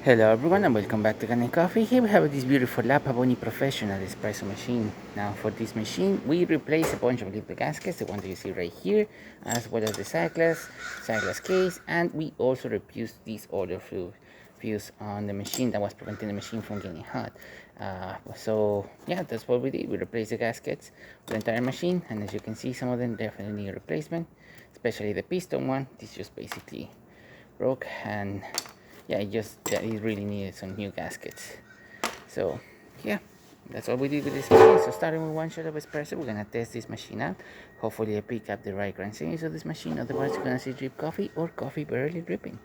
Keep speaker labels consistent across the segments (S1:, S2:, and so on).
S1: Hello everyone and welcome back to Kanen Coffee. Here we have this beautiful Pavoni professional espresso machine. Now for this machine we replace a bunch of little gaskets, the one that you see right here, as well as the side glass case, and we also replaced this other fuse on the machine that was preventing the machine from getting hot. So yeah, that's what we did. We replaced the gaskets for the entire machine, and as you can see, some of them definitely need replacement, especially the piston one. This just basically broke, and yeah, it really needed some new gaskets. So yeah, that's what we did with this machine. So starting with one shot of espresso, we're gonna test this machine out. Hopefully I pick up the right grind settings of this machine, otherwise you're gonna see drip coffee or coffee barely dripping.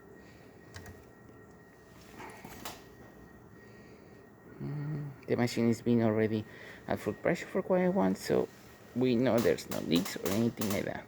S1: The machine is being already at full pressure for quite a while, so we know there's no leaks or anything like that.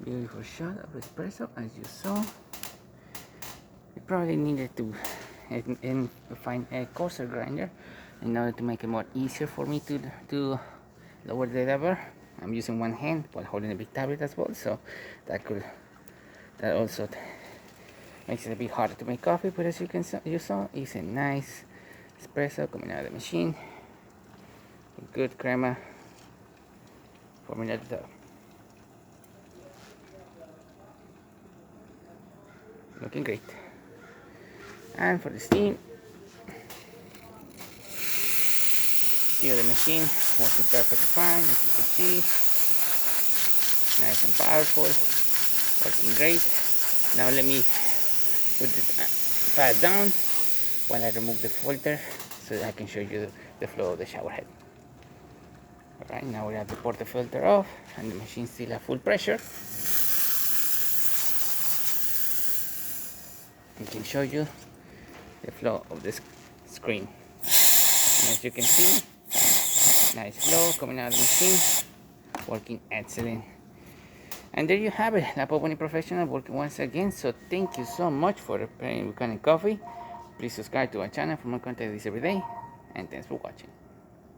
S1: Beautiful shot of espresso, as you saw. We probably needed to find a coarser grinder in order to make it more easier for me to lower the lever. I'm using one hand while holding a big tablet as well, so that also makes it a bit harder to make coffee. But as you saw, it's a nice espresso coming out of the machine. A good crema forming at the top. Looking great. And for the steam, here the machine working perfectly fine, as you can see. Nice and powerful, working great. Now let me put the pad down while I remove the filter so that I can show you the flow of the shower head. Alright, now we have to pour the filter off and the machine still at full pressure. I can show you the flow of this screen. And as you can see, nice flow coming out of the machine, working excellent. And there you have it, La Pavoni Professional working once again. So thank you so much for playing with Kanen Coffee. Please subscribe to our channel for more content this every day, and thanks for watching.